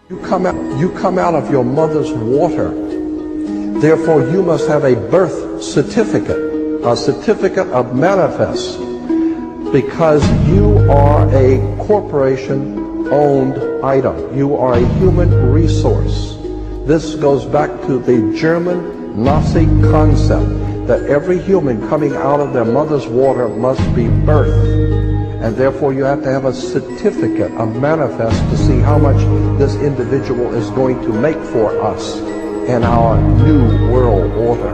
You come out of your mother's water. Therefore, you must have a birth certificate, a certificate of manifest, because you are a corporation-owned item. You are a human resource. This goes back to the German Nazi concept that every human coming out of their mother's water must be birthed. And therefore you have to have a certificate, a manifest, to see how much this individual is going to make for us in our new world order.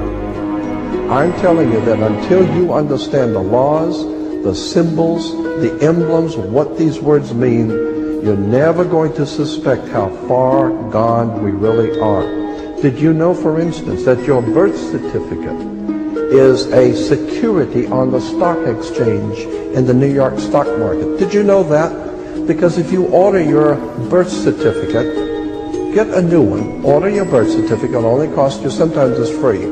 I'm telling you that until you understand the laws, the symbols, the emblems, what these words mean, you're never going to suspect how far gone we really are. Did you know, for instance, that your birth certificate is a security on the stock exchange in the New York stock market? Did you know that? Because if you order your birth certificate, get a new one, order your birth certificate, it only costs you, sometimes it's free,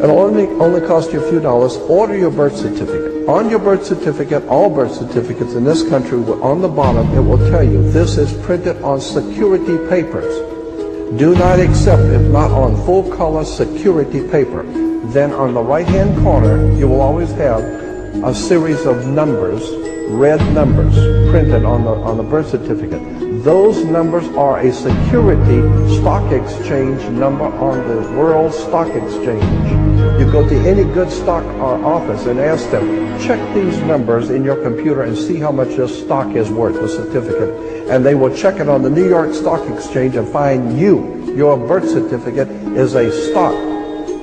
it'll only cost you a few dollars. Order your birth certificate. On your birth certificate, all birth certificates in this country, on the bottom, it will tell you this is printed on security papers. Do not accept if not on full color security paper. Then on the right hand corner, you will always have a series of numbers, red numbers, printed on the birth certificate. Those numbers are a security stock exchange number on the World Stock Exchange. You go to any good stock office and ask them, check these numbers in your computer and see how much your stock is worth, the certificate. And they will check it on the New York Stock Exchange and find your birth certificate is a stock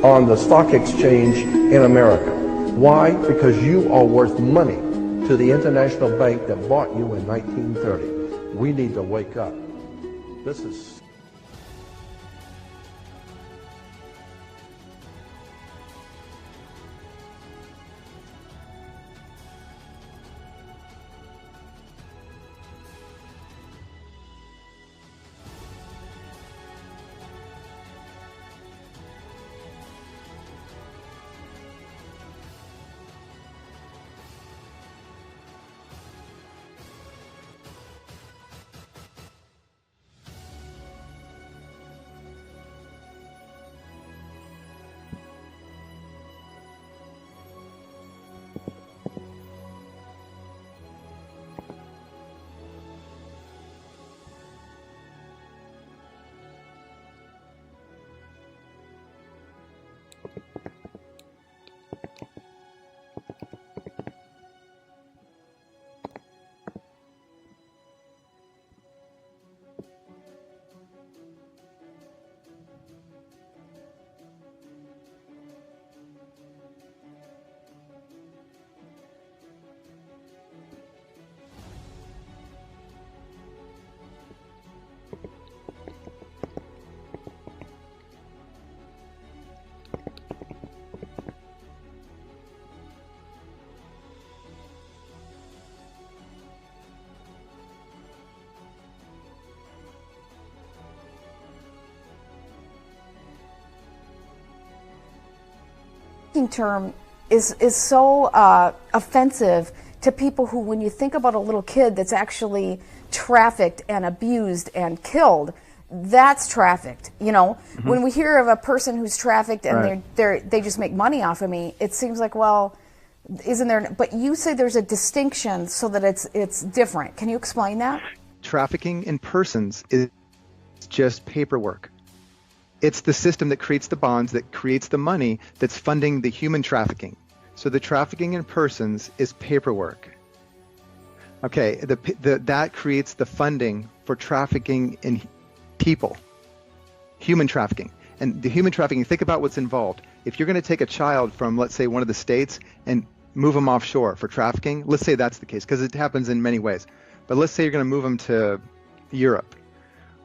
on the stock exchange in America. Why? Because you are worth money to the international bank that bought you in 1930. We need to wake up. This is... term is so offensive to people who, when you think about a little kid that's actually trafficked and abused and killed, that's trafficked. You know, when we hear of a person who's trafficked and they just make money off of me, it seems like, well, isn't there? But you say there's a distinction so that it's different. Can you explain that? Trafficking in persons is just paperwork. It's the system that creates the bonds, that creates the money that's funding the human trafficking. So the trafficking in persons is paperwork. Okay, that creates the funding for trafficking in people, human trafficking. And the human trafficking, think about what's involved. If you're going to take a child from, let's say, one of the states and move them offshore for trafficking, let's say that's the case, because it happens in many ways. But let's say you're going to move them to Europe.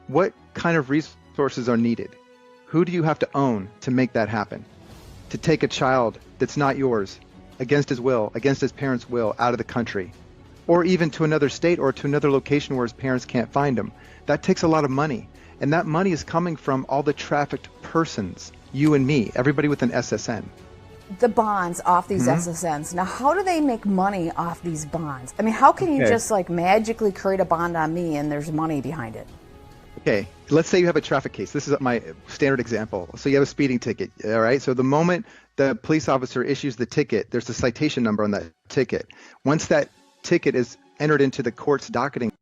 What kind of resources are needed? Who do you have to own to make that happen? To take a child that's not yours, against his will, against his parents' will, out of the country, or even to another state or to another location where his parents can't find him. That takes a lot of money. And that money is coming from all the trafficked persons, you and me, everybody with an SSN. The bonds off these SSNs. Now, how do they make money off these bonds? I mean, how can you just like magically create a bond on me and there's money behind it? Okay, let's say you have a traffic case. This is my standard example. So you have a speeding ticket, all right? So the moment the police officer issues the ticket, there's a citation number on that ticket. Once that ticket is entered into the court's docketing